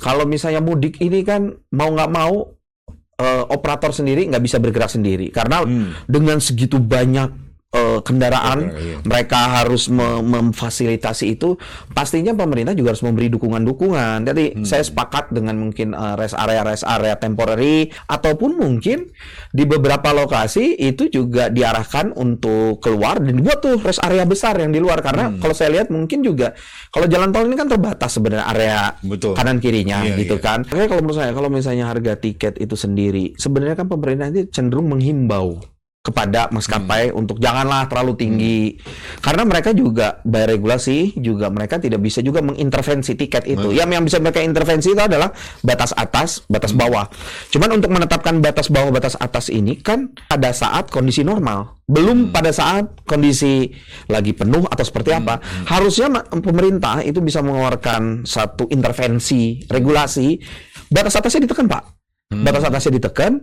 Kalau misalnya mudik ini kan mau nggak mau operator sendiri nggak bisa bergerak sendiri karena dengan segitu banyak kendaraan, mereka harus memfasilitasi itu. Pastinya pemerintah juga harus memberi dukungan-dukungan. Jadi saya sepakat dengan mungkin rest area temporary, ataupun mungkin di beberapa lokasi itu juga diarahkan untuk keluar dan dibuat tuh rest area besar yang di luar. Karena kalau saya lihat mungkin juga kalau jalan tol ini kan terbatas sebenarnya area kanan kirinya kan. Oke, kalau menurut saya, kalau misalnya harga tiket itu sendiri, sebenarnya kan pemerintah ini cenderung menghimbau kepada maskapai untuk janganlah terlalu tinggi, karena mereka juga by regulasi juga mereka tidak bisa juga mengintervensi tiket itu. Yang bisa mereka intervensi itu adalah batas atas, batas bawah. Cuman untuk menetapkan batas bawah, batas atas ini kan pada saat kondisi normal, belum pada saat kondisi lagi penuh atau seperti apa. Harusnya pemerintah itu bisa mengeluarkan satu intervensi regulasi, batas atasnya ditekan, Pak. Batas atasnya ditekan,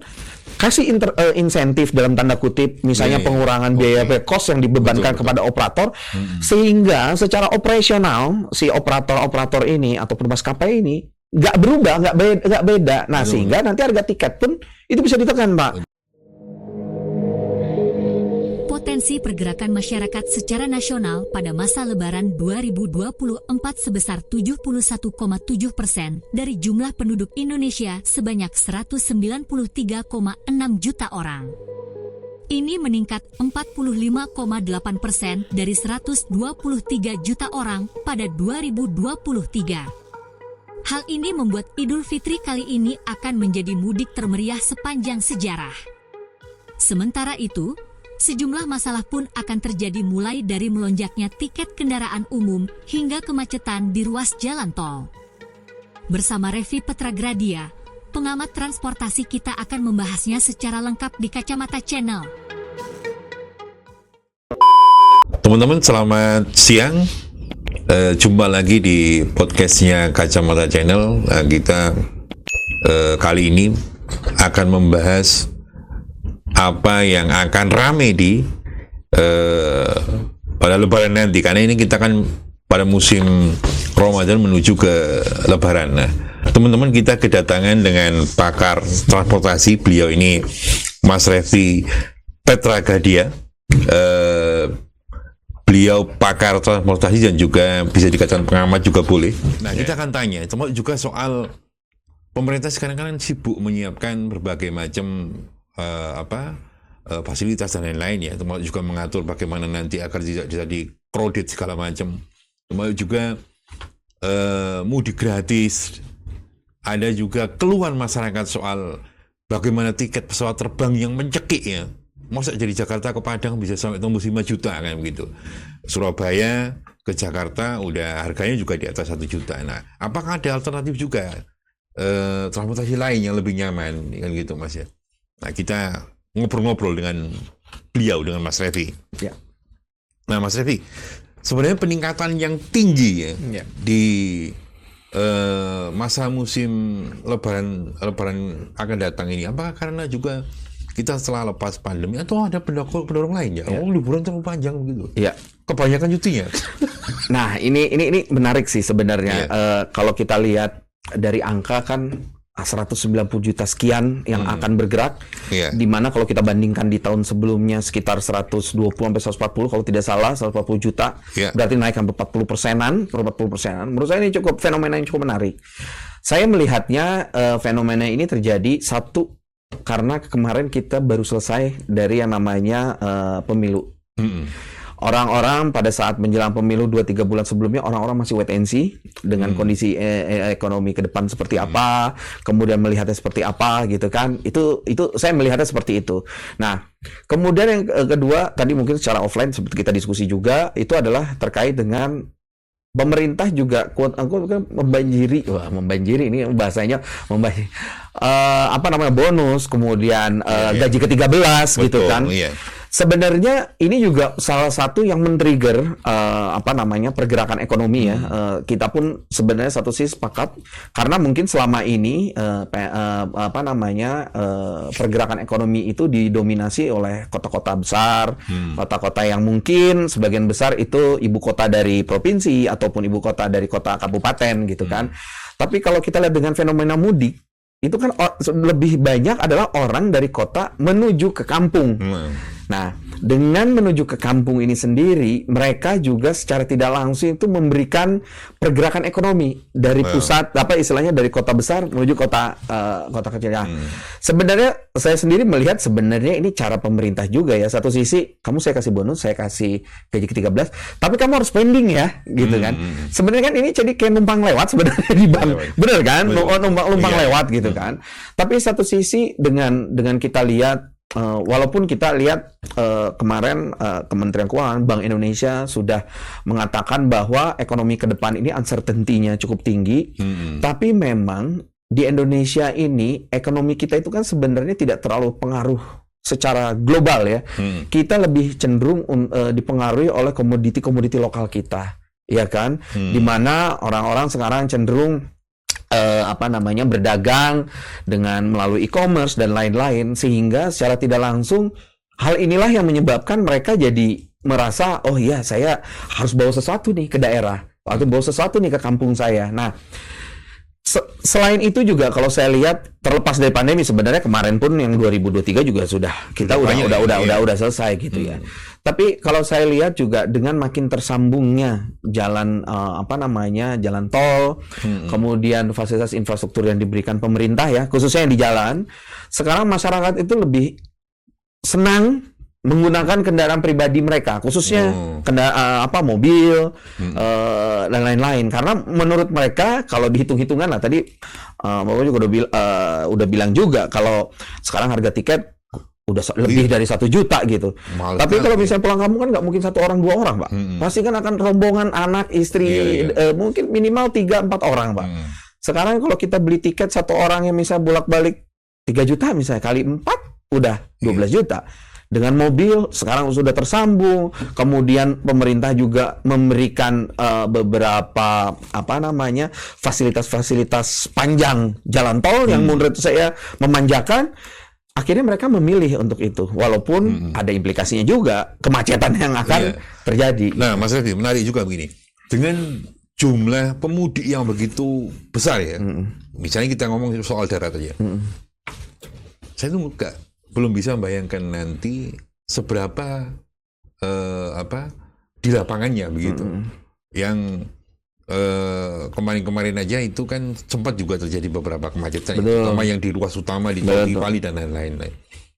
kasih insentif dalam tanda kutip, misalnya pengurangan biaya cost yang dibebankan kepada operator, sehingga secara operasional si operator ini ataupun maskapai ini nggak berubah, nggak beda. Nah, sehingga nanti harga tiket pun itu bisa ditekan, Pak. Potensi pergerakan masyarakat secara nasional pada masa Lebaran 2024 sebesar 71,7% dari jumlah penduduk Indonesia sebanyak 193,6 juta orang. Ini meningkat 45,8% dari 123 juta orang pada 2023. Hal ini membuat Idul Fitri kali ini akan menjadi mudik termeriah sepanjang sejarah. Sementara itu, sejumlah masalah pun akan terjadi mulai dari melonjaknya tiket kendaraan umum hingga kemacetan di ruas jalan tol. Bersama Revi Petragradia, pengamat transportasi, kita akan membahasnya secara lengkap di Kacamata Channel. Teman-teman, selamat siang. Jumpa lagi di podcastnya Kacamata Channel. Kita kali ini akan membahas apa yang akan rame di pada Lebaran nanti, karena ini kita kan pada musim Ramadan menuju ke Lebaran. Nah, teman-teman, kita kedatangan dengan pakar transportasi. Beliau ini Mas Revi Petragradia. Beliau pakar transportasi dan juga bisa dikatakan pengamat juga boleh. Nah, kita akan tanya termasuk juga soal pemerintah sekarang kan sibuk menyiapkan berbagai macam fasilitas dan lain-lain ya, termasuk juga mengatur bagaimana nanti agar tidak jadi crowded segala macam, termasuk juga mudik gratis. Ada juga keluhan masyarakat soal bagaimana tiket pesawat terbang yang mencekik ya. Masa dari Jakarta ke Padang bisa sampai tembus 5 juta kan begitu. Surabaya ke Jakarta udah harganya juga di atas 1 juta. Nah, apakah ada alternatif juga transportasi lain yang lebih nyaman kan gitu, Mas ya? Nah, kita ngobrol-ngobrol dengan beliau, dengan Mas Revi. Ya. Nah, Mas Revi, sebenarnya peningkatan yang tinggi ya di masa musim Lebaran akan datang ini, apakah karena juga kita setelah lepas pandemi atau ada pendorong lain ya? Oh, liburan terlalu panjang begitu. Iya. Kebanyakan cutinya. Nah, ini menarik sih sebenarnya. Kalau kita lihat dari angka kan 190 juta sekian yang akan bergerak, di mana kalau kita bandingkan di tahun sebelumnya sekitar 120-140, kalau tidak salah 140 juta, berarti naik hampir 40%-an. Menurut saya ini cukup fenomena yang cukup menarik. Saya melihatnya fenomena ini terjadi satu karena kemarin kita baru selesai dari yang namanya pemilu. Orang-orang pada saat menjelang pemilu 2-3 bulan sebelumnya, orang-orang masih wait and see dengan kondisi ekonomi ke depan seperti apa, kemudian melihatnya seperti apa gitu kan. Itu saya melihatnya seperti itu. Nah, kemudian yang kedua tadi mungkin secara offline seperti kita diskusi juga, itu adalah terkait dengan pemerintah juga membanjiri ini bahasanya, bonus, kemudian gaji ke-13 gitu kan. Sebenarnya ini juga salah satu yang men-trigger pergerakan ekonomi ya. Kita pun sebenarnya satu sisi sepakat karena mungkin selama ini pergerakan ekonomi itu didominasi oleh kota-kota besar, kota-kota yang mungkin sebagian besar itu ibu kota dari provinsi ataupun ibu kota dari kota kabupaten gitu kan. Tapi kalau kita lihat dengan fenomena mudik, itu kan lebih banyak adalah orang dari kota menuju ke kampung. Nah, dengan menuju ke kampung ini sendiri, mereka juga secara tidak langsung itu memberikan pergerakan ekonomi dari pusat, apa istilahnya dari kota besar menuju kota kecil. Nah, sebenarnya saya sendiri melihat sebenarnya ini cara pemerintah juga ya. Satu sisi, saya kasih bonus, saya kasih gaji ke-13, tapi kamu harus spending ya, gitu kan. Sebenarnya kan ini jadi kayak numpang lewat sebenarnya di bank, bener kan? Numpang lewat gitu kan. Tapi satu sisi dengan kita lihat, walaupun kita lihat kemarin Kementerian Keuangan, Bank Indonesia sudah mengatakan bahwa ekonomi ke depan ini uncertainty-nya cukup tinggi, tapi memang di Indonesia ini ekonomi kita itu kan sebenarnya tidak terlalu pengaruh secara global ya. Kita lebih cenderung dipengaruhi oleh komoditi-komoditi lokal kita, ya kan? Di mana orang-orang sekarang cenderung berdagang dengan melalui e-commerce dan lain-lain, sehingga secara tidak langsung hal inilah yang menyebabkan mereka jadi merasa, oh iya saya harus bawa sesuatu nih ke daerah, atau bawa sesuatu nih ke kampung saya. Nah, selain itu juga kalau saya lihat terlepas dari pandemi, sebenarnya kemarin pun yang 2023 juga sudah kita udah selesai gitu ya. Tapi kalau saya lihat juga dengan makin tersambungnya jalan jalan tol, kemudian fasilitas infrastruktur yang diberikan pemerintah ya, khususnya yang di jalan, sekarang masyarakat itu lebih senang menggunakan kendaraan pribadi mereka, khususnya mobil dan lain-lain. Karena menurut mereka kalau dihitung-hitungan lah tadi, Bapak juga udah bilang juga kalau sekarang harga tiket udah lebih dari 1 juta gitu. Tapi kalau misalnya pulang kampung kan nggak mungkin 1 orang 2 orang, Pak. Pasti kan akan rombongan anak, istri, mungkin minimal 3-4 orang, Pak. Sekarang kalau kita beli tiket 1 orang yang misalnya bolak-balik 3 juta misalnya kali 4 udah 12 juta. Dengan mobil sekarang sudah tersambung, kemudian pemerintah juga memberikan beberapa fasilitas-fasilitas panjang jalan tol yang menurut saya memanjakan. Akhirnya mereka memilih untuk itu, walaupun ada implikasinya juga kemacetan yang akan terjadi. Nah, Mas Refdy, menarik juga begini. Dengan jumlah pemudik yang begitu besar ya, misalnya kita ngomong soal darat aja, saya tuh belum bisa membayangkan nanti seberapa di lapangannya begitu. Yang kemarin-kemarin aja itu kan sempat juga terjadi beberapa kemacetan, terutama yang di ruas utama di Tol Cipali dan lain-lain.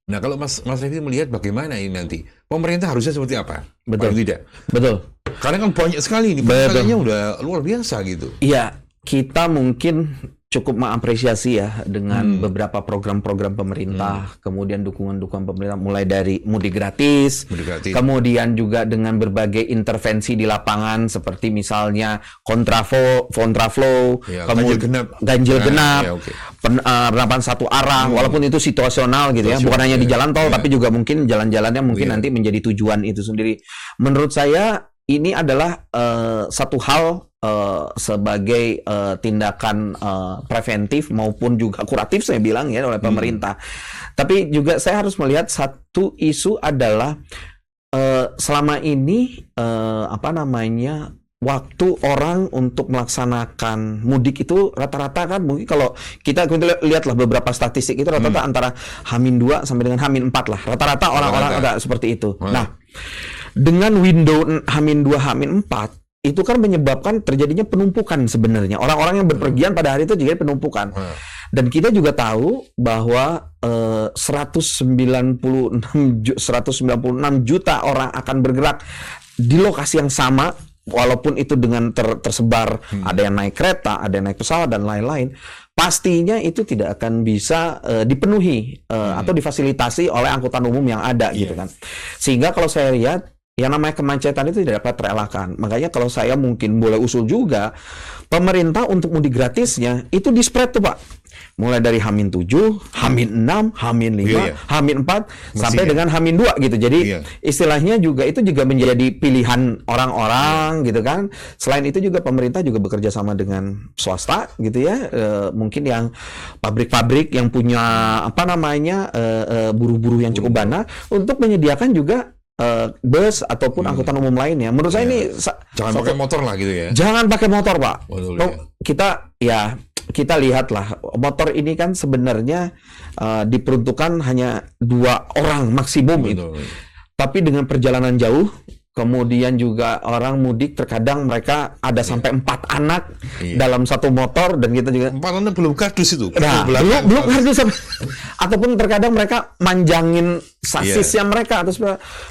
Nah, kalau Mas Refdy melihat bagaimana ini nanti, pemerintah harusnya seperti apa? Paling tidak. Betul. Karena kan banyak sekali ini, pertanyaannya udah luar biasa gitu. Iya, kita mungkin cukup mengapresiasi ya dengan beberapa program-program pemerintah, kemudian dukungan-dukungan pemerintah mulai dari mudik gratis, kemudian juga dengan berbagai intervensi di lapangan seperti misalnya kontraflow, kemudian ganjil genap, penerapan 1 arah, walaupun itu situasional gitu ya, bukan hanya di jalan tol, tapi juga mungkin jalan-jalannya mungkin nanti menjadi tujuan itu sendiri. Menurut saya ini adalah satu hal sebagai tindakan preventif maupun juga kuratif saya bilang ya oleh pemerintah. Tapi juga saya harus melihat satu isu adalah selama ini waktu orang untuk melaksanakan mudik itu rata-rata kan mungkin kalau kita lihatlah beberapa statistik itu rata-rata antara H-2 sampai dengan H-4 lah. Rata-rata orang-orang agak seperti itu. Nah, dengan window H-2, H-4 itu kan menyebabkan terjadinya penumpukan sebenarnya. Orang-orang yang berpergian pada hari itu jadi penumpukan. Dan kita juga tahu bahwa 196 juta orang akan bergerak di lokasi yang sama, walaupun itu dengan tersebar, ada yang naik kereta, ada yang naik pesawat dan lain-lain. Pastinya itu tidak akan bisa dipenuhi atau difasilitasi oleh angkutan umum yang ada gitu kan. Sehingga kalau saya lihat yang namanya kemacetan itu tidak dapat terelakkan. Makanya kalau saya mungkin boleh usul juga, pemerintah untuk mudik gratisnya itu di spread tuh Pak. Mulai dari H-7, H-6, H-5, H-4 sampai dengan H-2 gitu. Jadi istilahnya juga itu juga menjadi pilihan orang-orang gitu kan. Selain itu juga pemerintah juga bekerja sama dengan swasta gitu ya. Mungkin yang pabrik-pabrik yang punya buruh-buruh yang cukup banyak untuk menyediakan juga bus ataupun angkutan umum lainnya. Menurut saya ini jangan pakai motor lah gitu ya. Jangan pakai motor, Pak. Betul, kita kita lihatlah motor ini kan sebenarnya diperuntukkan hanya 2 orang maksimum itu. Tapi dengan perjalanan jauh, kemudian juga orang mudik terkadang mereka ada sampai 4 anak dalam satu motor, dan kita juga 4 anak belum kardus itu. Nah, belum kardus ataupun terkadang mereka manjangin sasisnya mereka atau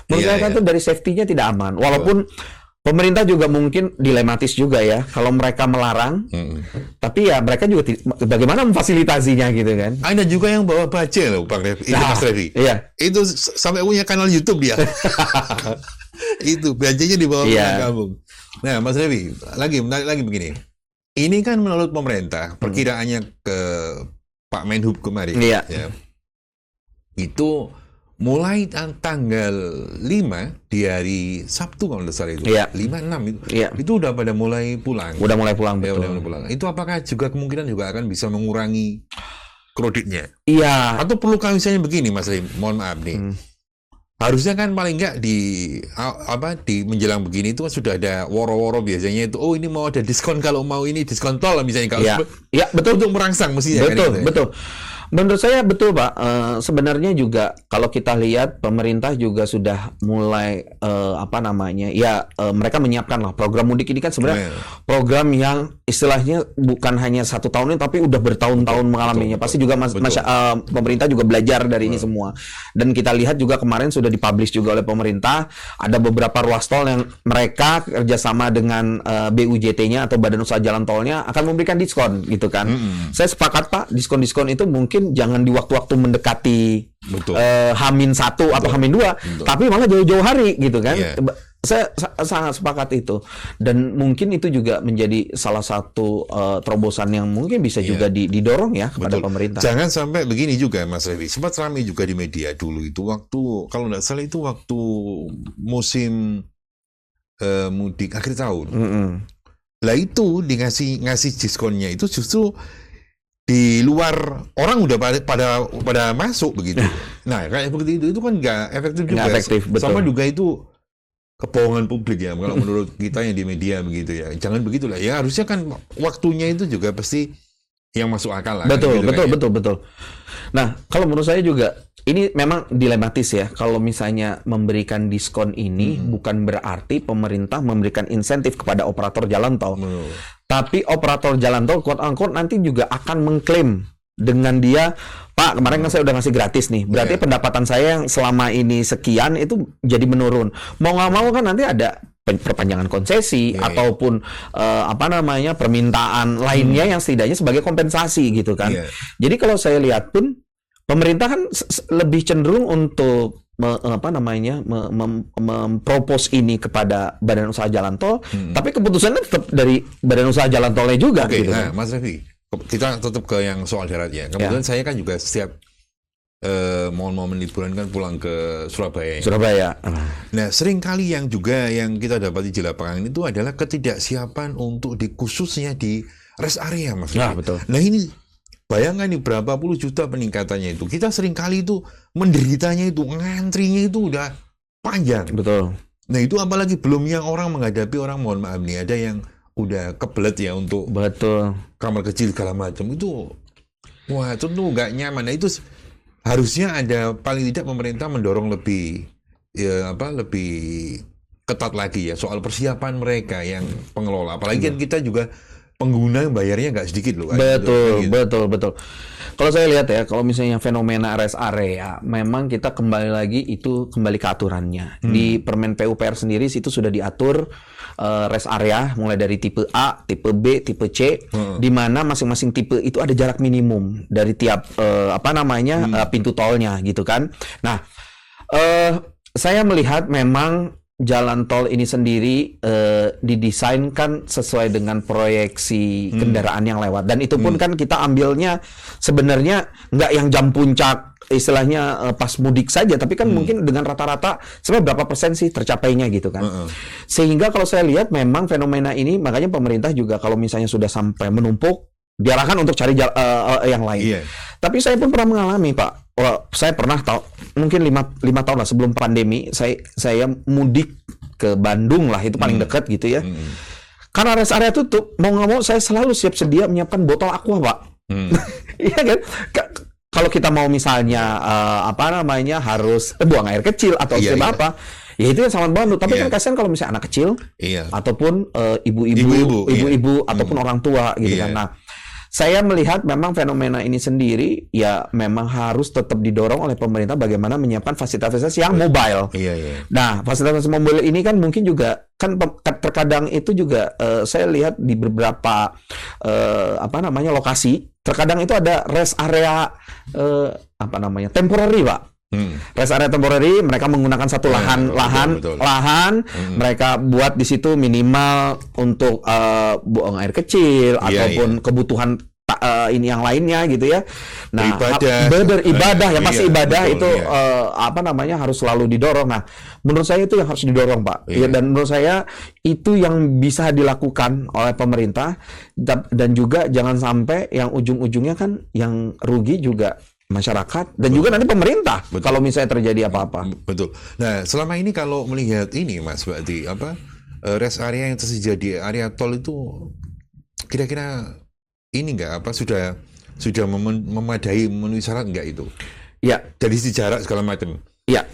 menurut saya itu dari safety-nya tidak aman. Walaupun pemerintah juga mungkin dilematis juga ya kalau mereka melarang, tapi ya mereka juga bagaimana memfasilitasinya gitu kan. Ada juga yang bawa bajai loh, Bang Revi. Itu Mas Revi. Iya. Itu sampai punya kanal YouTube dia. Itu bajainya dibawa ke kampung. Nah, Mas Revi, lagi begini. Ini kan menurut pemerintah, perkiraannya ke Pak Menhub kemarin. Iya. Ya, itu mulai tanggal 5 di hari Sabtu kalau tidak salah itu, 5-6 itu, itu udah pada mulai pulang. Udah mulai pulang, betul. Udah mulai pulang. Itu apakah juga kemungkinan juga akan bisa mengurangi kreditnya? Iya. Atau perlukah misalnya begini, Mas Lim, mohon maaf nih. Harusnya kan paling nggak di menjelang begini itu kan sudah ada woro-woro biasanya itu. Oh, ini mau ada diskon kalau mau ini diskon tol misalnya kalau. Iya, betul, untuk merangsang mestinya. Betul, kan, betul. Menurut saya betul, Pak. Sebenarnya juga kalau kita lihat pemerintah juga sudah mulai mereka menyiapkan lah program mudik ini kan sebenarnya program yang istilahnya bukan hanya 1 tahun ini tapi udah bertahun-tahun mengalaminya. Pasti juga pemerintah juga belajar dari ini semua. Dan kita lihat juga kemarin sudah dipublish juga oleh pemerintah ada beberapa ruas tol yang mereka kerjasama dengan BUJT-nya atau Badan Usaha Jalan Tolnya akan memberikan diskon gitu kan. Saya sepakat, Pak, diskon-diskon itu mungkin jangan di waktu-waktu mendekati H-1 atau H-2, tapi malah jauh-jauh hari gitu kan. Saya sangat sepakat itu, dan mungkin itu juga menjadi salah satu terobosan yang mungkin bisa juga didorong ya kepada pemerintah. Jangan sampai begini juga, Mas Revi. Sempat ramai juga di media dulu itu waktu kalau nggak salah itu waktu musim mudik akhir tahun. Lah itu ngasih diskonnya itu justru di luar orang udah pada masuk begitu. Nah, kayak begitu itu kan nggak efektif juga. Nggak efektif, betul. Sama juga itu kebohongan publik ya. Kalau menurut kita yang di media begitu ya. Jangan begitulah. Ya harusnya kan waktunya itu juga pasti yang masuk akal lah. Betul, kan, gitu betul. Nah, kalau menurut saya juga ini memang dilematis ya. Kalau misalnya memberikan diskon ini bukan berarti pemerintah memberikan insentif kepada operator jalan tol. Tapi operator jalan tol quote-unquote nanti juga akan mengklaim dengan dia, Pak, kemarin kan saya udah ngasih gratis nih. Berarti pendapatan saya yang selama ini sekian itu jadi menurun. Mau nggak mau kan nanti ada perpanjangan konsesi ataupun permintaan lainnya yang setidaknya sebagai kompensasi gitu kan. Jadi kalau saya lihat pun pemerintah kan lebih cenderung untuk mempropos ini kepada Badan Usaha Jalan Tol, tapi keputusannya tetap dari Badan Usaha Jalan Tolnya juga. Gitu nah, Mas Revi, kita tetap ke yang soal daratnya. Kemudian saya kan juga setiap momen-momen liburan kan pulang ke Surabaya. Nah, sering kali yang kita dapati di lapangan itu adalah ketidaksiapan untuk khususnya di rest area, Mas Revi. Betul. Nah, ini bayangkan nih berapa puluh juta peningkatannya itu. Kita sering kali itu menderitanya itu, ngantrinya itu udah panjang. Betul. Nah itu apalagi belum yang orang menghadapi orang, mohon maaf nih, ada yang udah kebelet ya untuk kamar kecil segala macam itu. Wah itu tuh nggak nyaman. Nah itu harusnya ada paling tidak pemerintah mendorong lebih lebih ketat lagi ya soal persiapan mereka yang pengelola. Apalagi kan kita juga pengguna bayarnya nggak sedikit loh. Betul. Kalau saya lihat ya, kalau misalnya fenomena rest area, memang kita kembali ke aturannya. Di Permen PUPR sendiri situ sudah diatur rest area mulai dari tipe A, tipe B, tipe C, di mana masing-masing tipe itu ada jarak minimum dari tiap pintu tolnya gitu kan. Nah, saya melihat memang jalan tol ini sendiri didesainkan sesuai dengan proyeksi kendaraan yang lewat, dan itu pun kan kita ambilnya sebenarnya nggak yang jam puncak istilahnya pas mudik saja, tapi kan mungkin dengan rata-rata sebenarnya berapa persen sih tercapainya gitu kan. Sehingga kalau saya lihat memang fenomena ini, makanya pemerintah juga kalau misalnya sudah sampai menumpuk diarahkan untuk cari yang lain. Tapi saya pun pernah mengalami, Pak. Saya pernah mungkin 5 tahun lah sebelum pandemi, saya mudik ke Bandung lah, itu paling dekat gitu ya. karena rest area tutup, mau nggak mau saya selalu siap sedia menyiapkan botol aqua, Pak. Iya kan? Kalau kita mau misalnya harus buang air kecil atau apa, ya itu yang sangat bantu. Tapi kan kasihan kalau misalnya anak kecil, ataupun ibu-ibu ataupun orang tua gitu kan. Nah, saya melihat memang fenomena ini sendiri ya memang harus tetap didorong oleh pemerintah bagaimana menyiapkan fasilitas yang mobile. Nah, fasilitas mobile ini kan mungkin juga kan terkadang itu juga saya lihat di beberapa lokasi, terkadang itu ada rest area temporary, Pak. Rest area temporary, mereka menggunakan satu lahan, mereka buat di situ minimal untuk buang air kecil ataupun kebutuhan ini yang lainnya gitu ya. Nah, beribadah ya pasti ibadah itu harus selalu didorong. Nah, menurut saya itu yang harus didorong, Pak. Dan menurut saya itu yang bisa dilakukan oleh pemerintah, dan juga jangan sampai yang ujung-ujungnya kan yang rugi juga masyarakat dan juga nanti pemerintah kalau misalnya terjadi apa-apa. Betul. Nah, selama ini kalau melihat ini, Mas, berarti rest area yang tersedia di area tol itu kira-kira ini sudah memadai memenuhi syarat nggak itu? Ya, dari sisi jarak segala macam. Ya.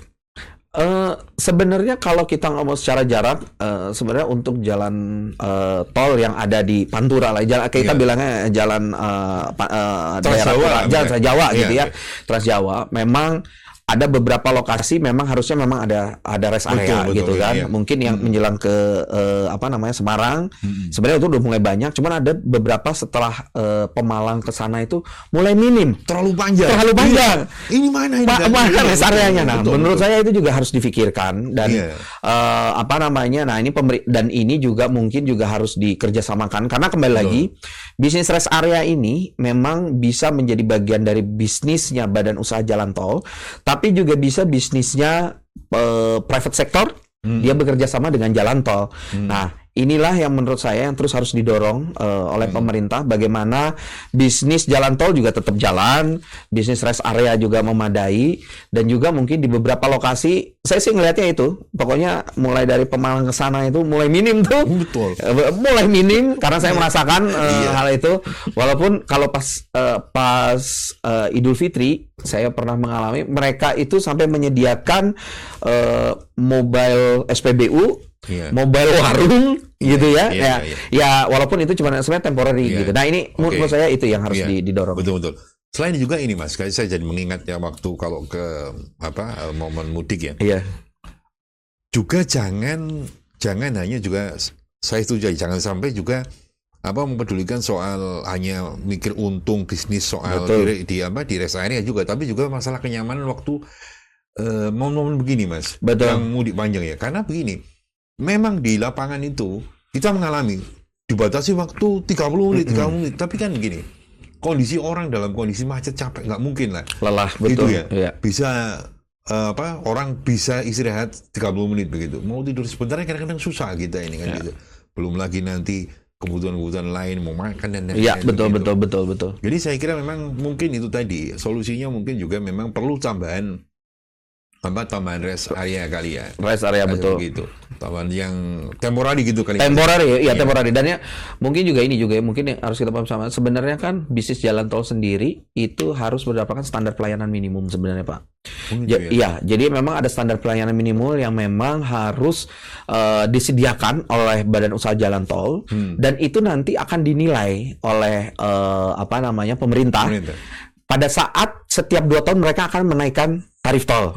Sebenarnya kalau kita ngomong secara jarak, sebenarnya untuk jalan tol yang ada di Pantura lah, kita bilangnya jalan Trans Jawa gitu ya, Trans Jawa, memang ada beberapa lokasi memang harusnya memang ada rest area gitu kan. Mungkin yang menjelang ke Semarang, sebenarnya itu udah mulai banyak, cuman ada beberapa setelah Pemalang ke sana itu mulai minim, terlalu panjang. Ini mana mana rest areanya? Nah, menurut saya itu juga harus difikirkan dan nah ini dan ini juga mungkin juga harus dikerjasamakan, karena kembali lagi bisnis rest area ini memang bisa menjadi bagian dari bisnisnya Badan Usaha Jalan Tol, tapi juga bisa bisnisnya private sector, dia bekerja sama dengan jalan tol. Nah, inilah yang menurut saya yang terus harus didorong oleh pemerintah, bagaimana bisnis jalan tol juga tetap jalan, bisnis rest area juga memadai, dan juga mungkin di beberapa lokasi, saya sih ngelihatnya itu, pokoknya mulai dari Pemalang ke sana itu mulai minim tuh. Betul. Mulai minim, karena saya merasakan hal itu, walaupun kalau pas Idul Fitri, saya pernah mengalami, mereka itu sampai menyediakan mobile SPBU, mobile warung gitu ya. Ya walaupun itu cuma sebenarnya temporary gitu. Nah, ini menurut saya itu yang harus didorong. Betul. Selain juga ini, Mas, saya jadi mengingat ya waktu kalau ke momen mudik ya. Iya. Juga jangan hanya juga, saya setuju, jangan sampai juga mempedulikan soal hanya mikir untung bisnis soal di rest area juga, tapi juga masalah kenyamanan waktu momen-momen begini, Mas. Yang mudik panjang ya. Karena begini, memang di lapangan itu kita mengalami dibatasi waktu 30 menit, tapi kan gini, kondisi orang dalam kondisi macet, capek, nggak mungkin lah. Lelah, betul. Itu ya. Bisa orang bisa istirahat 30 menit begitu. Mau tidur sebentar kadang-kadang susah kita ini kan gitu. Belum lagi nanti kebutuhan-kebutuhan lain, mau makan dan lain-lain. Iya, betul. Jadi saya kira memang mungkin itu tadi solusinya, mungkin juga memang perlu tambahan rest area kali ya. Rest area, betul. Gitu. Tambahan yang temporary gitu kali. Temporary, temporary. Dan ya mungkin juga ini juga mungkin yang harus kita paham sama. Sebenarnya kan bisnis jalan tol sendiri itu harus berdasarkan standar pelayanan minimum sebenarnya, Pak. Jadi memang ada standar pelayanan minimum yang memang harus disediakan oleh Badan Usaha Jalan Tol, dan itu nanti akan dinilai oleh pemerintah. Pada saat setiap 2 tahun mereka akan menaikkan tarif tol.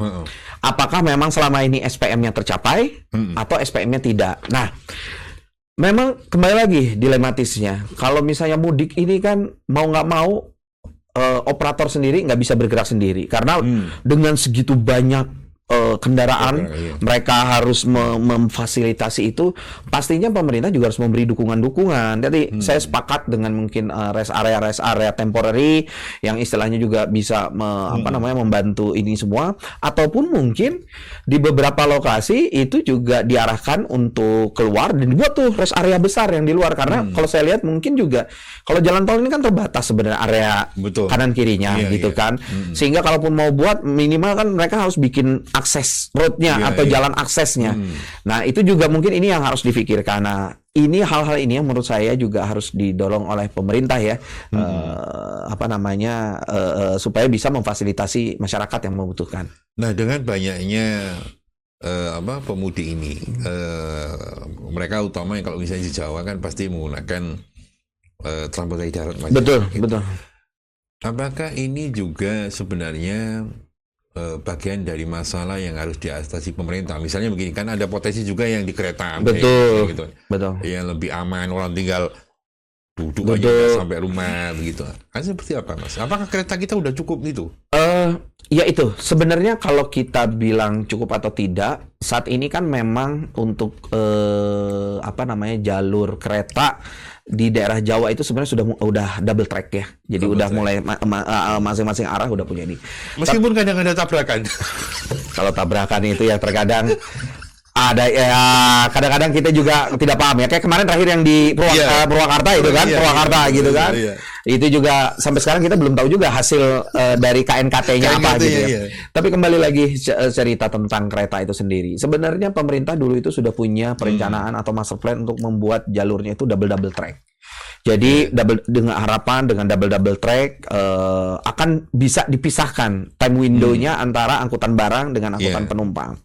Apakah memang selama ini SPM-nya tercapai atau SPM-nya tidak? Nah, memang kembali lagi dilematisnya. Kalau misalnya mudik ini kan mau nggak mau operator sendiri nggak bisa bergerak sendiri, karena dengan segitu banyak kendaraan, mereka harus memfasilitasi itu. Pastinya pemerintah juga harus memberi dukungan-dukungan. Jadi saya sepakat dengan mungkin rest area temporary yang istilahnya juga bisa membantu ini semua, ataupun mungkin di beberapa lokasi itu juga diarahkan untuk keluar dan dibuat tuh rest area besar yang di luar, karena kalau saya lihat mungkin juga kalau jalan tol ini kan terbatas sebenarnya area kanan kirinya kan. Sehingga kalaupun mau buat minimal kan mereka harus bikin akses roadnya atau jalan aksesnya. Nah, itu juga mungkin ini yang harus difikirkan. Nah, ini hal-hal ini yang menurut saya juga harus didorong oleh pemerintah ya, supaya bisa memfasilitasi masyarakat yang membutuhkan. Nah, dengan banyaknya pemudi ini, mereka utamanya kalau misalnya di Jawa kan pasti menggunakan transportasi darat. Betul, betul. Apakah ini juga sebenarnya bagian dari masalah yang harus diatasi pemerintah? Misalnya begini, kan ada potensi juga yang di kereta, betul, gitu, betul, yang lebih aman, orang tinggal duduk aja sampai rumah begitu. Seperti apa, Mas? Apakah kereta kita udah cukup gitu? Ya itu, sebenarnya kalau kita bilang cukup atau tidak, saat ini kan memang untuk jalur kereta di daerah Jawa itu sebenarnya udah double track ya. Jadi udah mulai masing-masing arah udah punya ini. Meskipun kadang ada tabrakan. Kalau tabrakan itu ya terkadang ada ya, kadang-kadang kita juga tidak paham ya. Kayak kemarin terakhir yang di Purwakarta itu kan, Purwakarta gitu kan. Itu juga sampai sekarang kita belum tahu juga hasil dari KNKT-nya apa gitu ya. Tapi kembali lagi cerita tentang kereta itu sendiri. Sebenarnya pemerintah dulu itu sudah punya perencanaan atau master plan untuk membuat jalurnya itu double track. Jadi dengan harapan dengan double track akan bisa dipisahkan time window-nya antara angkutan barang dengan angkutan penumpang.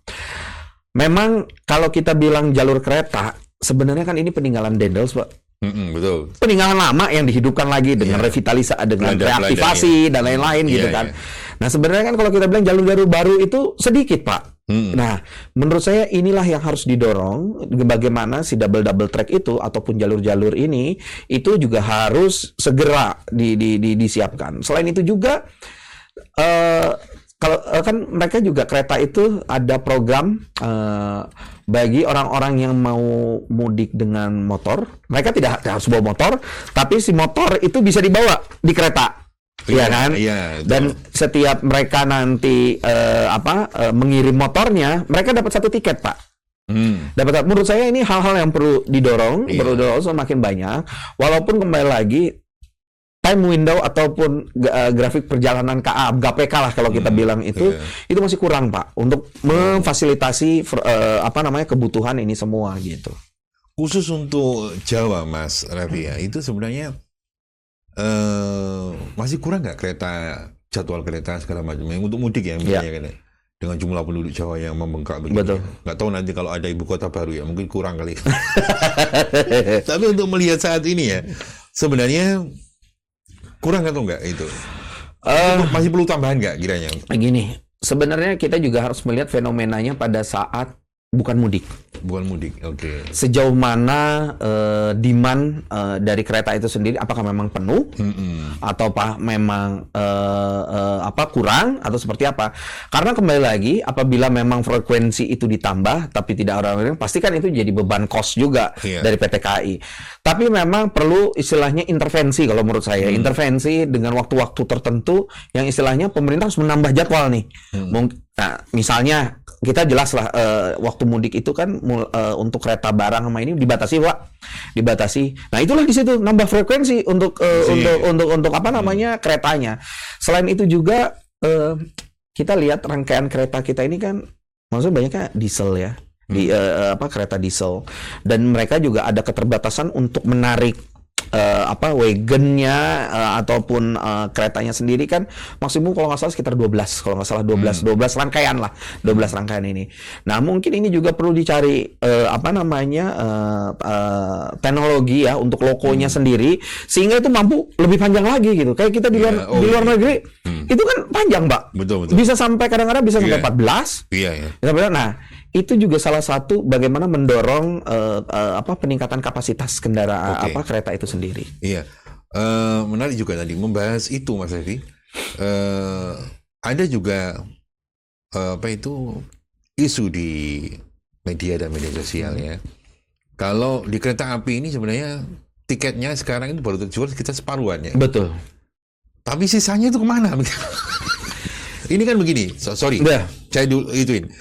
Memang kalau kita bilang jalur kereta, sebenarnya kan ini peninggalan Dendels, Pak. Betul. Peninggalan lama yang dihidupkan lagi dengan revitalisasi, dengan reaktivasi dan lain-lain gitu kan. Nah sebenarnya kan kalau kita bilang jalur-jalur baru itu sedikit, Pak. Nah menurut saya inilah yang harus didorong, bagaimana si double track itu ataupun jalur-jalur ini itu juga harus segera disiapkan. Selain itu juga kalau kan mereka juga kereta itu ada program bagi orang-orang yang mau mudik dengan motor, mereka tidak harus bawa motor, tapi si motor itu bisa dibawa di kereta, ya kan? Dan setiap mereka nanti mengirim motornya, mereka dapat 1 tiket, Pak. Menurut saya ini hal-hal yang perlu didorong, semakin banyak. Walaupun kembali lagi time window ataupun grafik perjalanan GPK lah kalau kita bilang itu masih kurang, Pak, untuk memfasilitasi kebutuhan ini semua gitu. Khusus untuk Jawa, Mas Raffi ya, itu sebenarnya masih kurang nggak jadwal kereta segala macam yang untuk mudik ya, misalnya kan, dengan jumlah penduduk Jawa yang membengkak begitu. Betul. Nggak tahu nanti kalau ada ibu kota baru ya mungkin kurang kali. Tapi untuk melihat saat ini ya sebenarnya kurang atau enggak itu? Masih perlu tambahan nggak kiranya? Gini, sebenarnya kita juga harus melihat fenomenanya pada saat bukan mudik. Bukan mudik, oke. Sejauh mana demand dari kereta itu sendiri, apakah memang penuh, atau memang kurang, atau seperti apa? Karena kembali lagi, apabila memang frekuensi itu ditambah, tapi tidak orang-orang, pasti kan itu jadi beban cost juga dari PT KAI. Tapi memang perlu istilahnya intervensi kalau menurut saya, intervensi dengan waktu-waktu tertentu, yang istilahnya pemerintah harus menambah jadwal nih. Nah, misalnya kita jelas lah waktu mudik itu kan untuk kereta barang sama ini dibatasi, Pak. Nah, itulah di situ nambah frekuensi untuk keretanya. Selain itu juga kita lihat rangkaian kereta kita ini kan maksudnya banyaknya diesel ya. Kereta diesel, dan mereka juga ada keterbatasan untuk menarik wagonnya ataupun keretanya sendiri kan maksimum kalau nggak salah sekitar 12 rangkaian lah, 12 rangkaian ini. Nah mungkin ini juga perlu dicari teknologi ya untuk lokonya sendiri sehingga itu mampu lebih panjang lagi gitu. Kayak kita di luar negeri itu kan panjang, Pak. Betul. Bisa sampai kadang-kadang bisa sampai 14. Nah itu juga salah satu bagaimana mendorong peningkatan kapasitas kendaraan kereta itu sendiri. Iya, menarik juga tadi membahas itu, Mas Raffi. Ada juga isu di media dan media sosial ya. Kalau di kereta api ini sebenarnya tiketnya sekarang itu baru terjual sekitar separuhan ya. Betul. Tapi sisanya itu kemana? Ini kan begini, sorry, saya dulu ituin.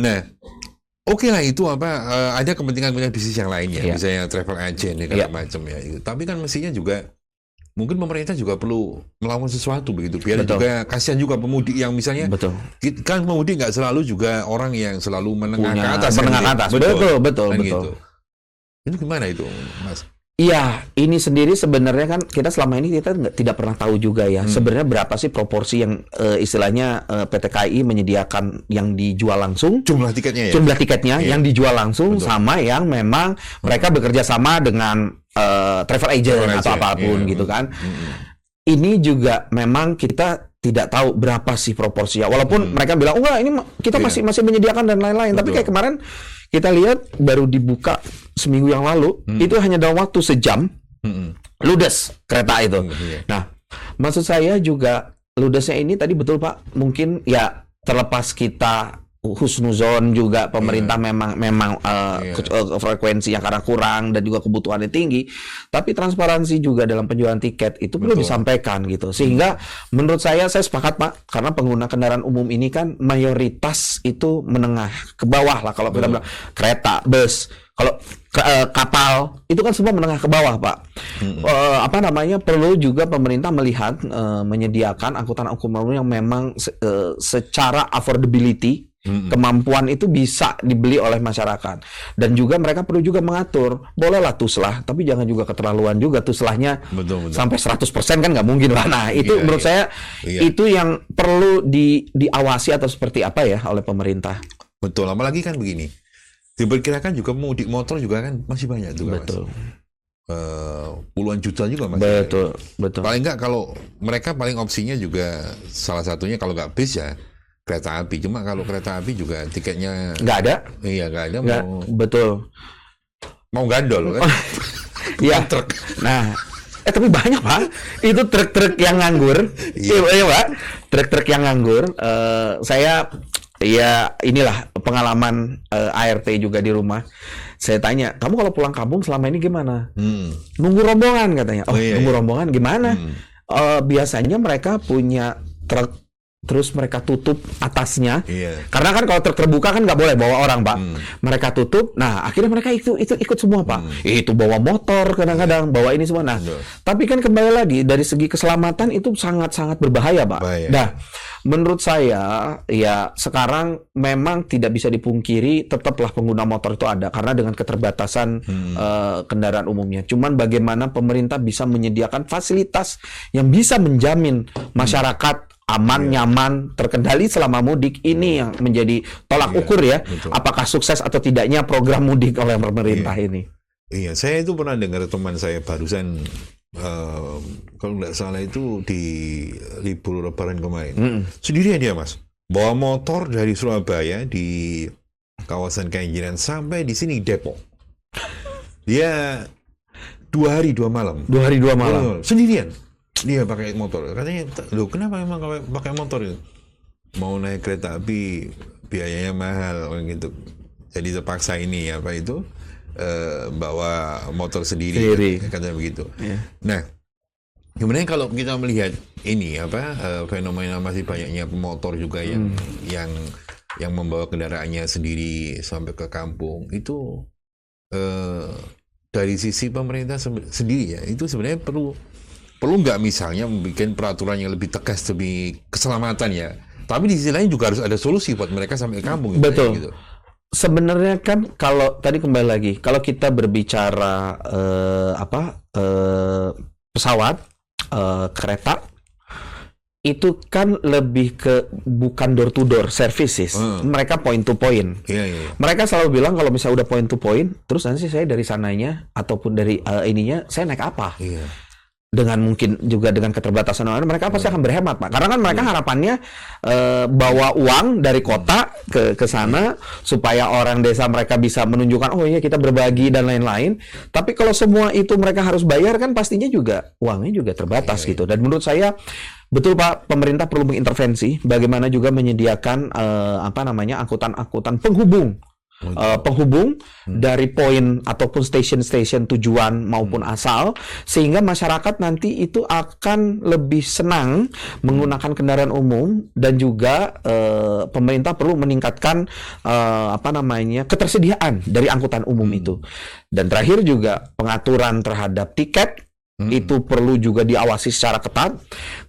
Nah, oke lah itu ada kepentingan bisnis yang lainnya, misalnya travel agent segala macam ya. Tapi kan mestinya juga mungkin pemerintah juga perlu melakukan sesuatu begitu, biar juga kasihan juga pemudik yang misalnya kan pemudik nggak selalu juga orang yang selalu menengah ke atas. Betul. Gitu. Itu gimana itu, Mas? Iya, ini sendiri sebenarnya kan kita selama ini kita tidak pernah tahu juga ya sebenarnya berapa sih proporsi yang istilahnya PT KAI menyediakan yang dijual langsung, jumlah tiketnya ya. Jumlah tiketnya yang dijual langsung sama yang memang mereka bekerja sama dengan travel agent atau apapun gitu kan. Ini juga memang kita tidak tahu berapa sih proporsinya. Walaupun mereka bilang, "Enggak, ini kita masih menyediakan dan lain-lain." Tapi kayak kemarin kita lihat baru dibuka seminggu yang lalu, itu hanya dalam waktu sejam, ludes kereta itu. Nah, maksud saya juga ludesnya ini tadi betul Pak, mungkin ya terlepas kita husnuzon juga pemerintah memang frekuensinya karena kurang dan juga kebutuhannya tinggi, tapi transparansi juga dalam penjualan tiket itu perlu disampaikan gitu. Sehingga menurut saya sepakat Pak, karena pengguna kendaraan umum ini kan mayoritas itu menengah ke bawah lah kalau kita bilang kereta, bus, kalau kapal itu kan semua menengah ke bawah Pak. Perlu juga pemerintah melihat menyediakan angkutan umum yang memang secara affordability kemampuan itu bisa dibeli oleh masyarakat. Dan juga mereka perlu juga mengatur, bolehlah tuslah, tapi jangan juga keterlaluan juga tuslahnya sampai 100% kan nggak mungkin lah. Nah itu menurut saya itu yang perlu diawasi atau seperti apa ya oleh pemerintah. Betul, apalagi kan begini, diperkirakan juga mudik motor juga kan masih banyak juga. Betul. Puluhan juta juga masih. Betul. Paling nggak kalau mereka paling opsinya juga salah satunya kalau nggak bis ya kereta api. Cuma kalau kereta api juga tiketnya nggak ada. Iya nggak ada. Betul. Mau gandol kan? Iya. Truk. Nah, tapi banyak Pak. Itu truk-truk yang nganggur. Iya Pak. Truk-truk yang nganggur. Saya ya inilah pengalaman ART juga di rumah. Saya tanya, kamu kalau pulang kampung selama ini gimana? Nunggu rombongan katanya. Nunggu rombongan gimana? Biasanya mereka punya truk, terus mereka tutup atasnya, karena kan kalau truk terbuka kan nggak boleh bawa orang Pak. Mereka tutup, nah akhirnya mereka itu ikut semua Pak. Itu bawa motor kadang-kadang, bawa ini semua. Nah, tapi kan kembali lagi dari segi keselamatan itu sangat-sangat berbahaya Pak. Nah, menurut saya ya sekarang memang tidak bisa dipungkiri tetaplah pengguna motor itu ada karena dengan keterbatasan kendaraan umumnya. Cuman bagaimana pemerintah bisa menyediakan fasilitas yang bisa menjamin masyarakat aman, nyaman, terkendali selama mudik, ini yang menjadi tolak ukur ya. Apakah sukses atau tidaknya program mudik oleh pemerintah ini. Iya, saya itu pernah dengar teman saya barusan kalau nggak salah itu di libur Lebaran kemarin. Sendirian dia Mas, bawa motor dari Surabaya di kawasan Kenjeran sampai di sini Depok. Dia 2 hari 2 malam. 2 hari 2 malam. Sendirian. Dia pakai motor. Katanya, loh kenapa emang pakai motor itu? Mau naik kereta api biayanya mahal gitu. Jadi terpaksa ini apa itu bawa motor sendiri. Katanya begitu. Nah, kemudian kalau kita melihat ini fenomena masih banyaknya pemotor juga yang membawa kendaraannya sendiri sampai ke kampung itu dari sisi pemerintah sendiri ya itu sebenarnya perlu nggak misalnya membuat peraturan yang lebih tegas demi keselamatan ya. Tapi di sisi lain juga harus ada solusi buat mereka sampai ke kampung. Betul. Gitu. Sebenarnya kan kalau tadi kembali lagi, kalau kita berbicara pesawat, kereta, itu kan lebih ke bukan door to door services, mereka point to point. Mereka selalu bilang kalau misalnya udah point to point, terus nanti saya dari sananya ataupun dari ininya saya naik apa? Dengan mungkin juga dengan keterbatasan orang, mereka pasti akan berhemat Pak. Karena kan mereka harapannya bawa uang dari kota ke sana supaya orang desa mereka bisa menunjukkan oh iya kita berbagi dan lain-lain. Tapi kalau semua itu mereka harus bayar kan pastinya juga uangnya juga terbatas gitu. Dan menurut saya betul Pak, pemerintah perlu mengintervensi bagaimana juga menyediakan angkutan-angkutan penghubung. Penghubung dari poin ataupun stasiun-stasiun tujuan maupun asal, sehingga masyarakat nanti itu akan lebih senang menggunakan kendaraan umum. Dan juga pemerintah perlu meningkatkan ketersediaan dari angkutan umum itu. Dan terakhir juga pengaturan terhadap tiket itu perlu juga diawasi secara ketat,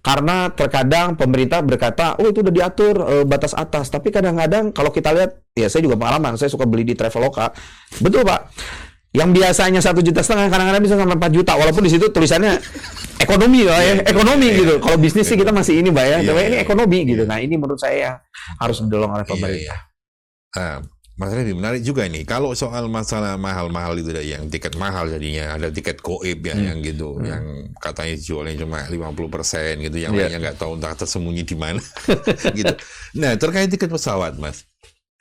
karena terkadang pemerintah berkata oh itu udah diatur batas atas, tapi kadang-kadang kalau kita lihat ya saya juga pengalaman, saya suka beli di Traveloka, betul Pak, Yang biasanya 1,5 juta kadang-kadang bisa sampai 4 juta walaupun di situ tulisannya ekonomi ekonomi gitu. Kalau bisnis sih kita masih ini Mbak ya. Tapi ini ekonomi gitu. Nah, ini menurut saya harus didorong oleh pemerintah. Mas Reddy, menarik juga ini. Kalau soal masalah mahal-mahal itu yang tiket mahal jadinya ada tiket goib yang gitu, yang katanya jualnya cuma 50% gitu, yang lainnya nggak tahu entah tersembunyi di mana gitu. Nah, terkait tiket pesawat, Mas.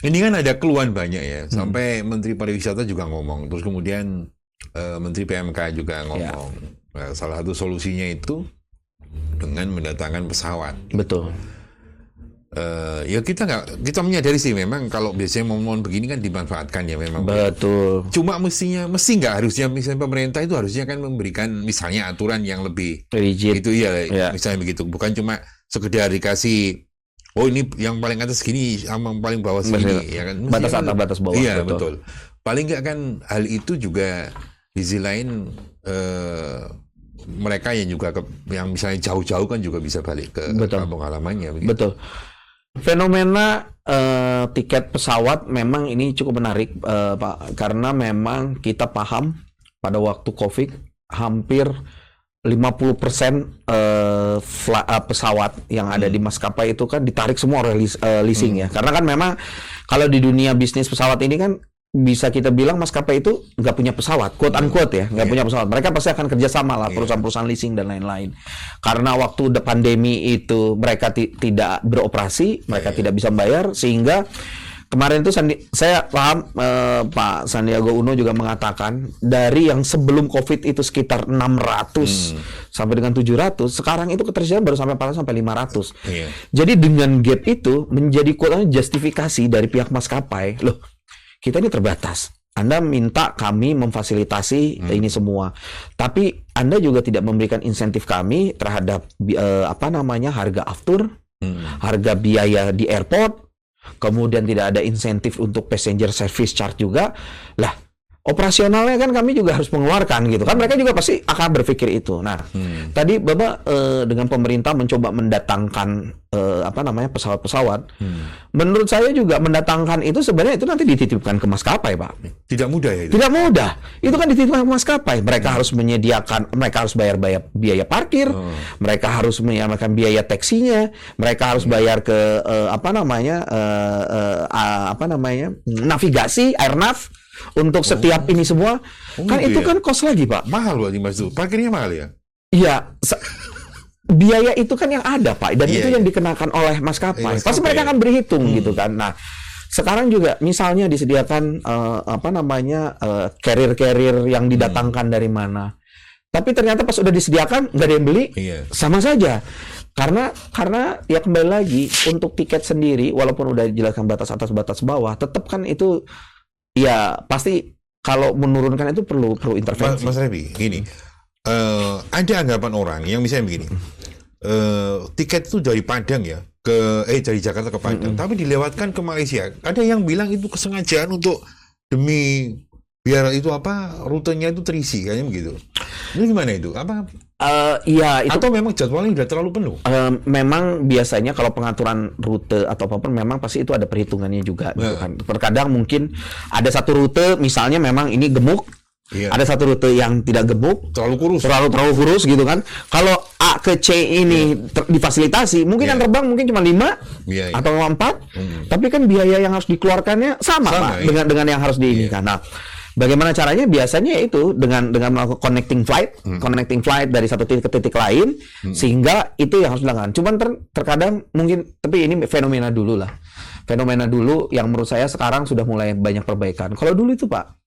Ini kan ada keluhan banyak ya, sampai Menteri Pariwisata juga ngomong, terus kemudian Menteri PMK juga ngomong. Nah, salah satu solusinya itu dengan mendatangkan pesawat. Betul. Ya kita menyadari sih memang kalau biasanya momen begini kan dimanfaatkan ya memang. Betul. Cuma mesti nggak harusnya misalnya pemerintah itu harusnya kan memberikan misalnya aturan yang lebih rigid. Itu misalnya begitu, bukan cuma sekedar dikasih ini yang paling atas segini sama paling bawah segini ya kan. Batas atas batas bawah. Iya betul. Paling nggak kan hal itu juga di sisi lain mereka yang juga yang misalnya jauh-jauh kan juga bisa balik ke kampung halamannya. Begitu. Betul. Fenomena tiket pesawat memang ini cukup menarik Pak, karena memang kita paham pada waktu COVID hampir 50% pesawat yang ada di maskapai itu kan ditarik semua oleh leasing ya. Karena kan memang kalau di dunia bisnis pesawat ini kan bisa kita bilang maskapai itu nggak punya pesawat, quote unquote ya, nggak punya pesawat. Mereka pasti akan kerjasama lah perusahaan-perusahaan leasing dan lain-lain. Karena waktu pandemi itu mereka tidak beroperasi, mereka tidak bisa membayar, sehingga kemarin itu saya paham Pak Sandiaga Uno juga mengatakan dari yang sebelum COVID itu sekitar 600 sampai dengan 700, sekarang itu ketersediaan baru sampai 500. Jadi dengan gap itu menjadi justifikasi dari pihak maskapai, loh kita ini terbatas. Anda minta kami memfasilitasi ini semua, tapi Anda juga tidak memberikan insentif kami terhadap harga aftur, harga biaya di airport. Kemudian tidak ada insentif untuk passenger service charge juga. Lah, operasionalnya kan kami juga harus mengeluarkan gitu. Kan mereka juga pasti akan berpikir itu. Nah, tadi Bapak dengan pemerintah mencoba mendatangkan pesawat-pesawat. Menurut saya juga mendatangkan itu sebenarnya itu nanti dititipkan ke maskapai, Pak. Tidak mudah ya itu? Tidak mudah. Itu kan dititipkan ke maskapai. Mereka harus menyediakan, mereka harus bayar biaya parkir, mereka harus menyediakan biaya taksinya, mereka harus bayar ke navigasi, airnav untuk setiap ini semua. Kan itu kan kos lagi, Pak. Mahal berarti Mas itu. Parkirnya mahal ya? Iya. Biaya itu kan yang ada, Pak, dan itu yang dikenakan oleh maskapai. Pasti mereka akan berhitung gitu kan. Nah, sekarang juga misalnya disediakan carrier yang didatangkan dari mana. Tapi ternyata pas udah disediakan nggak ada yang beli, sama saja. Karena ya kembali lagi untuk tiket sendiri walaupun udah dijelaskan batas atas batas bawah, tetap kan itu ya pasti kalau menurunkan itu perlu intervensi. Mas Rebi, gini. Ada anggapan orang yang misalnya begini, tiket itu dari Padang ya dari Jakarta ke Padang, tapi dilewatkan ke Malaysia. Ada yang bilang itu kesengajaan untuk demi biar itu rutenya itu terisi kayaknya begitu. Ini gimana itu? Itu atau memang jadwalnya sudah terlalu penuh? Memang biasanya kalau pengaturan rute atau apapun memang pasti itu ada perhitungannya juga gitu kan. Terkadang mungkin ada satu rute misalnya memang ini gemuk. Ada satu rute yang tidak gemuk, terlalu kurus gitu kan. Kalau A ke C ini difasilitasi, mungkin yang terbang mungkin cuma 5 atau 4, tapi kan biaya yang harus dikeluarkannya sama Pak, dengan yang harus diinikan. Nah, bagaimana caranya? Biasanya itu dengan melakukan connecting flight dari satu titik ke titik lain, sehingga itu yang harus dilakukan. Cuman terkadang mungkin, tapi ini fenomena dulu yang menurut saya sekarang sudah mulai banyak perbaikan. Kalau dulu itu Pak,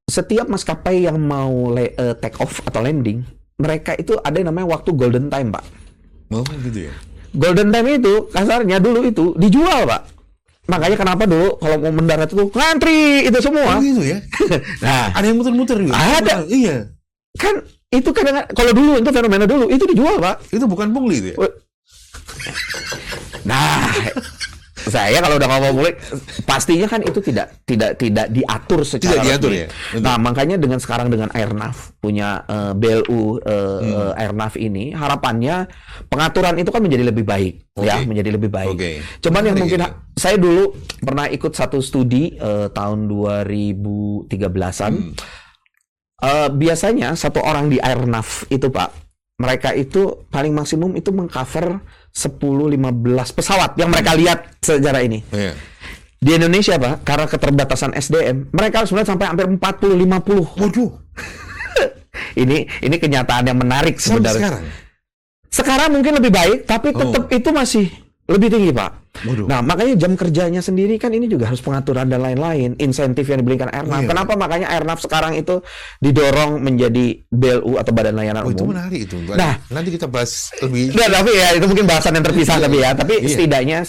setiap maskapai yang mau take off atau landing, mereka itu ada yang namanya waktu golden time, Pak. Oh, gitu ya. Golden time itu kasarnya dulu itu dijual, Pak. Makanya kenapa dulu kalau mau mendarat itu ngantri itu semua. Oh, gitu ya. Nah, ada yang muter-muter juga. Ada. Iya. Kan itu kadang kalau dulu itu fenomena dulu itu dijual, Pak. Itu bukan pungli itu ya. Nah, Saya kalau udah ngomong publik, pastinya kan itu tidak diatur secara resmi. Ya? Nah, makanya sekarang dengan Airnav punya BLU Airnav ini, harapannya pengaturan itu kan menjadi lebih baik, ya, menjadi lebih baik. Cuman yang mungkin saya dulu pernah ikut satu studi tahun 2013-an. Biasanya satu orang di Airnav itu, Pak, mereka itu paling maksimum itu mengcover 10-15 pesawat yang mereka lihat sejarah ini. Di Indonesia, Pak, karena keterbatasan SDM, mereka sebenarnya sampai hampir 40-50. Waduh. Ini kenyataan yang menarik sebenarnya. Sekarang mungkin lebih baik, tapi tetap itu masih lebih tinggi, Pak. Waduh. Nah, makanya jam kerjanya sendiri kan ini juga harus pengaturan dan lain-lain, insentif yang diberikan Airnav. Kenapa makanya Airnav sekarang itu didorong menjadi BLU atau Badan Layanan Umum? Itu menarik itu. Nah, nanti kita bahas lebih. Nah, tapi ya itu mungkin bahasan yang terpisah tapi setidaknya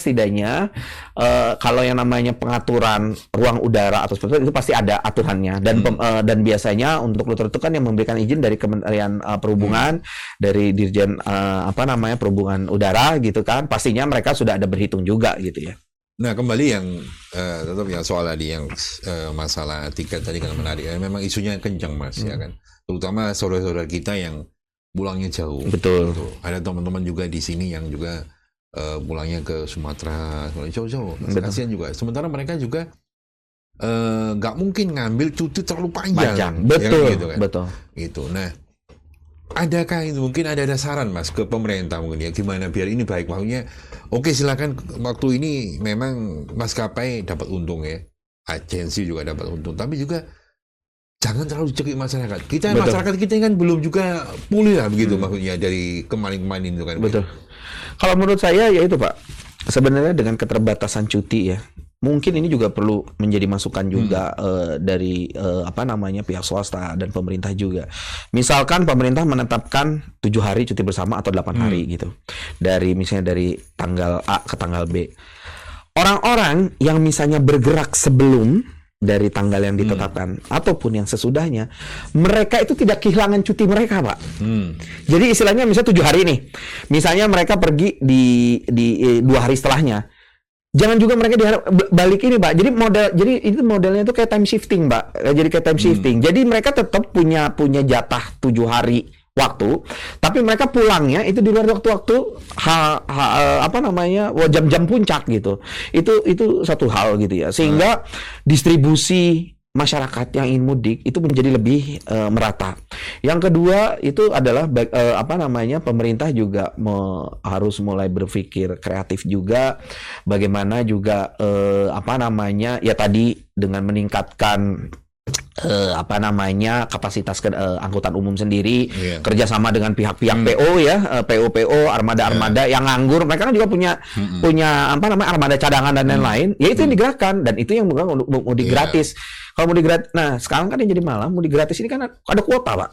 kalau yang namanya pengaturan ruang udara atau seperti itu pasti ada aturannya dan biasanya untuk rute itu kan yang memberikan izin dari Kementerian Perhubungan, dari Dirjen Perhubungan Udara gitu kan. Pastinya mereka sudah ada berhitung juga gitu ya. Nah, kembali yang tetap yang soal tadi yang masalah tiket tadi kan menarik. Memang isunya kencang, Mas, ya kan. Terutama saudara-saudara kita yang pulangnya jauh. Betul. Gitu. Ada teman-teman juga di sini yang juga pulangnya ke Sumatera, jauh-jauh. Kasihan juga. Sementara mereka juga nggak mungkin ngambil cuti terlalu panjang. Betul. Ya kan, gitu kan? Betul. Gitu. Nah, adakah itu mungkin ada saran, Mas, ke pemerintah mungkin ya gimana biar ini baik? Maksudnya oke, silakan waktu ini memang maskapai dapat untung ya, agensi juga dapat untung, tapi juga jangan terlalu dicekik masyarakat. Masyarakat kita kan belum juga pulih lah begitu maksudnya dari kemarin-kemarin itu kan. Betul. Kalau menurut saya ya itu, Pak. Sebenarnya dengan keterbatasan cuti ya, mungkin ini juga perlu menjadi masukan juga dari pihak swasta dan pemerintah juga. Misalkan pemerintah menetapkan 7 hari cuti bersama atau 8 hari gitu. Misalnya dari tanggal A ke tanggal B. Orang-orang yang misalnya bergerak sebelum dari tanggal yang ditetapkan ataupun yang sesudahnya, mereka itu tidak kehilangan cuti mereka, Pak. Jadi istilahnya misalnya 7 hari nih. Misalnya mereka pergi di 2 hari setelahnya. Jangan juga mereka diharap balik ini, Pak. Jadi itu modelnya itu kayak time shifting, Pak. Jadi kayak time shifting. Jadi mereka tetap punya jatah 7 hari waktu, tapi mereka pulangnya itu di luar waktu-waktu jam-jam puncak gitu. Itu satu hal gitu ya. Sehingga distribusi masyarakat yang ingin mudik itu menjadi lebih merata. Yang kedua itu adalah pemerintah juga harus mulai berpikir kreatif juga, bagaimana juga tadi dengan meningkatkan kapasitas angkutan umum sendiri, kerjasama dengan pihak-pihak PO ya, PO armada yang nganggur, mereka kan juga punya armada cadangan dan lain-lain, ya itu yang digerakkan dan itu yang bukan mudik gratis. Kalau mudik gratis, nah sekarang kan yang jadi malah mudik gratis ini kan ada kuota, Pak.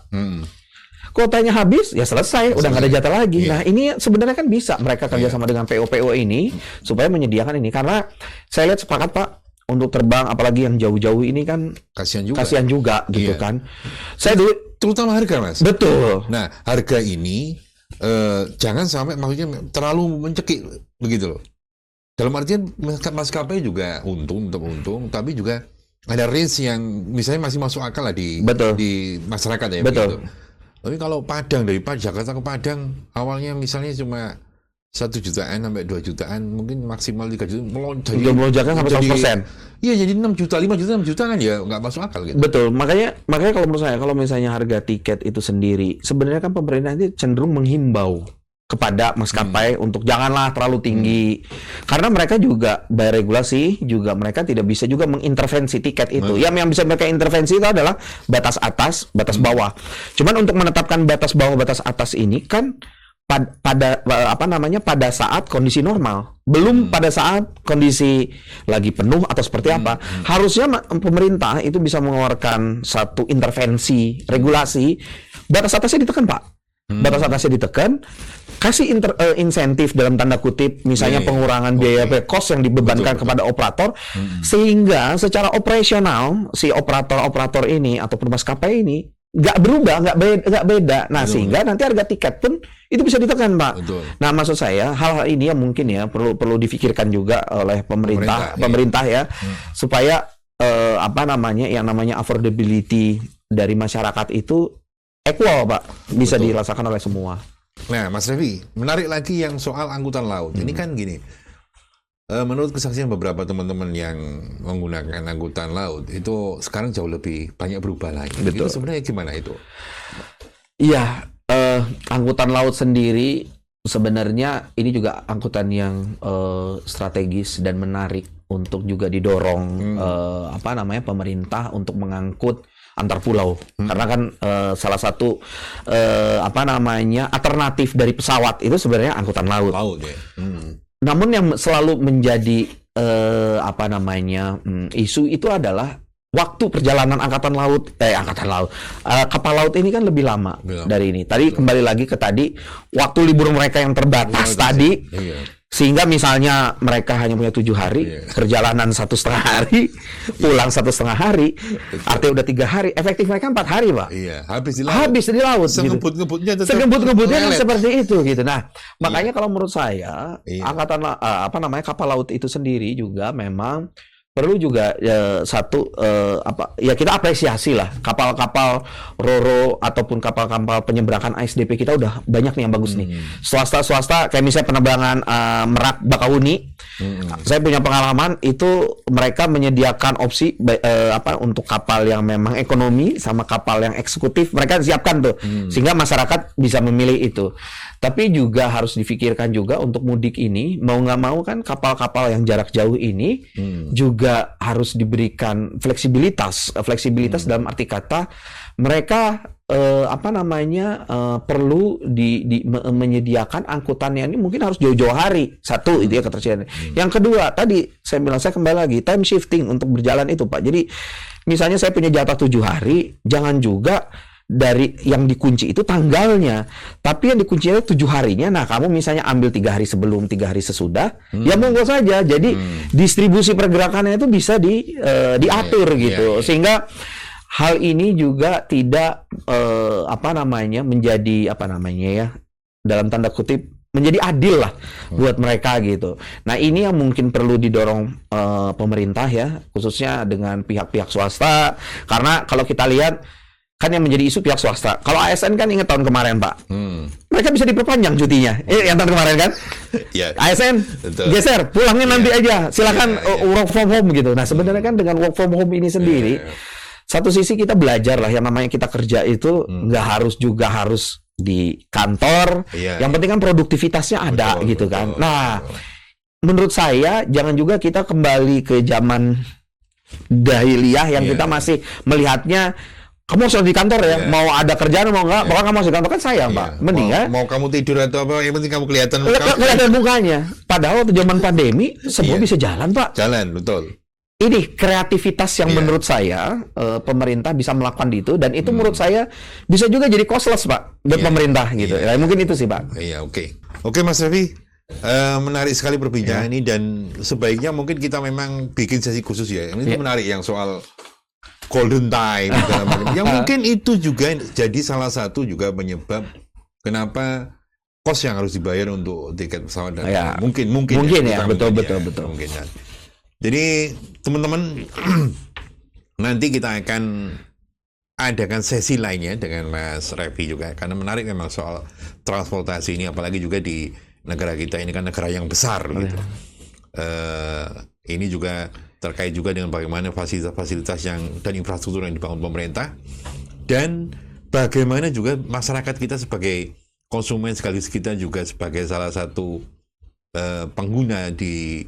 Kuotanya habis, ya selesai, udah nggak ada jatah lagi. Nah ini sebenarnya kan bisa mereka kerjasama dengan PO ini supaya menyediakan ini, karena saya lihat sepakat, Pak. Untuk terbang apalagi yang jauh-jauh ini kan kasihan juga gitu kan. Saya dulu terutama harga, Mas. Betul. Nah, harga ini jangan sampai maksudnya terlalu mencekik begitu loh. Dalam artian maskapai juga untung, tapi juga ada range yang misalnya masih masuk akal lah di masyarakat ya. Betul. Begitu. Tapi kalau Padang dari Jakarta ke Padang awalnya misalnya cuma 1 jutaan sampai 2 jutaan, mungkin maksimal 3 juta, melonjakkan sampai 100%. Iya, jadi 6 juta, 5 juta, 6 juta kan ya nggak masuk akal gitu. Betul, makanya kalau menurut saya, kalau misalnya harga tiket itu sendiri, sebenarnya kan pemerintah itu cenderung menghimbau kepada maskapai untuk janganlah terlalu tinggi. Karena mereka juga by regulasi juga mereka tidak bisa juga mengintervensi tiket itu. Yang bisa mereka intervensi itu adalah batas atas, batas bawah. Cuman untuk menetapkan batas bawah, batas atas ini kan pada saat kondisi normal, belum pada saat kondisi lagi penuh atau seperti apa. Harusnya pemerintah itu bisa mengeluarkan satu intervensi regulasi, batas atasnya ditekan, Pak. Batas atasnya ditekan, kasih insentif dalam tanda kutip, misalnya pengurangan biaya cost yang dibebankan kepada operator, sehingga secara operasional si operator ini ataupun maskapai ini nggak berubah, nggak beda. Nah, sehingga nanti harga tiket pun itu bisa ditekan, Pak. Betul. Nah, maksud saya hal-hal ini yang mungkin ya perlu difikirkan juga oleh pemerintah ya, supaya yang namanya affordability dari masyarakat itu equal, Pak, bisa dirasakan oleh semua. Nah, Mas Revi, menarik lagi yang soal angkutan laut. Ini kan gini, menurut kesaksian beberapa teman-teman yang menggunakan angkutan laut, itu sekarang jauh lebih banyak berubah lagi. Betul. Itu sebenarnya gimana itu? Iya, angkutan laut sendiri sebenarnya ini juga angkutan yang strategis dan menarik untuk juga didorong pemerintah untuk mengangkut antar pulau, karena kan salah satu alternatif dari pesawat itu sebenarnya angkutan laut. Ya. Namun yang selalu menjadi isu itu adalah waktu perjalanan kapal laut ini kan lebih lama dari ini. Tadi kembali lagi ke waktu libur mereka yang terbatas tadi. Iya. Sehingga misalnya mereka hanya punya 7 hari, perjalanan 1,5 hari, pulang 1,5 hari, artinya udah 3 hari, efektif mereka 4 hari, Pak. Iya, habis di laut. Sengebut-ngebutnya kan seperti itu gitu. Nah, makanya kalau menurut saya kapal laut itu sendiri juga memang perlu juga kita apresiasi lah kapal-kapal ro-ro ataupun kapal-kapal penyeberangan ASDP kita udah banyak nih yang bagus nih. Swasta kayak misalnya penerbangan Merak Bakahuni. Saya punya pengalaman itu mereka menyediakan opsi untuk kapal yang memang ekonomi sama kapal yang eksekutif, mereka siapkan tuh sehingga masyarakat bisa memilih itu. Tapi juga harus difikirkan juga untuk mudik ini, mau nggak mau kan kapal-kapal yang jarak jauh ini juga harus diberikan fleksibilitas dalam arti kata mereka perlu menyediakan angkutannya ini mungkin harus jauh-jauh hari. Satu itu ya ketersediaan. Yang kedua tadi saya kembali lagi time shifting untuk berjalan itu, Pak. Jadi misalnya saya punya jatah 7 hari, jangan juga dari yang dikunci itu tanggalnya, tapi yang dikuncinya 7 harinya. Nah, kamu misalnya ambil 3 hari sebelum, 3 hari sesudah, ya monggo saja. Jadi distribusi pergerakannya itu bisa diatur gitu, sehingga hal ini juga tidak menjadi dalam tanda kutip menjadi adil lah buat mereka gitu. Nah, ini yang mungkin perlu didorong pemerintah ya, khususnya dengan pihak-pihak swasta, karena kalau kita lihat kan yang menjadi isu pihak swasta. Kalau ASN kan ingat tahun kemarin, Pak. Mereka bisa diperpanjang cutinya. Yang tahun kemarin kan. ASN geser, pulangnya nanti aja. Silakan work from home gitu. Nah, sebenarnya kan dengan work from home ini sendiri, satu sisi kita belajar lah yang namanya kita kerja itu nggak harus di kantor. Yang penting kan produktivitasnya ada gitu kan. Nah, menurut saya jangan juga kita kembali ke zaman dahiliyah yang kita masih melihatnya kamu harus di kantor ya, mau ada kerjaan mau enggak, pokoknya kamu harus di kantor kan sayang, Pak. Mending mau kamu tidur atau apa, yang penting kamu kelihatan mukanya. Padahal waktu zaman pandemi semua bisa jalan, Pak. Jalan, betul. Ini kreativitas yang menurut saya pemerintah bisa melakukan itu, dan itu menurut saya bisa juga jadi costless, Pak, buat pemerintah gitu. Ya, mungkin itu sih, Pak. Iya, oke, Mas Revi. Menarik sekali perbincangan ini, dan sebaiknya mungkin kita memang bikin sesi khusus ya. Ini menarik yang soal golden time yang mungkin itu juga jadi salah satu juga penyebab kenapa kos yang harus dibayar untuk tiket pesawat dan mungkin ya, betul. Mungkin ya. Jadi teman-teman nanti kita akan adakan sesi lainnya dengan Mas Revi juga, karena menarik memang soal transportasi ini, apalagi juga di negara kita ini kan negara yang besar gitu. Ini juga terkait juga dengan bagaimana fasilitas-fasilitas dan infrastruktur yang dibangun pemerintah, dan bagaimana juga masyarakat kita sebagai konsumen sekaligus kita juga sebagai salah satu pengguna di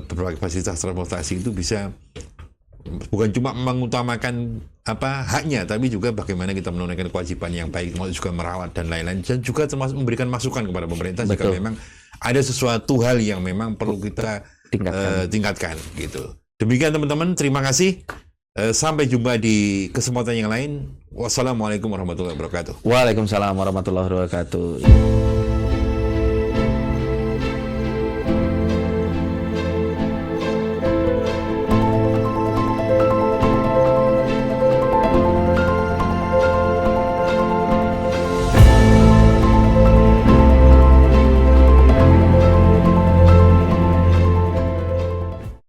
berbagai fasilitas transportasi itu bisa bukan cuma mengutamakan haknya, tapi juga bagaimana kita menunaikan kewajiban yang baik, juga merawat dan lain-lain, dan juga termasuk memberikan masukan kepada pemerintah jika memang ada sesuatu hal yang memang perlu kita tingkatkan gitu. Demikian teman-teman, terima kasih. Sampai jumpa di kesempatan yang lain. Wassalamualaikum warahmatullahi wabarakatuh. Waalaikumsalam warahmatullahi wabarakatuh.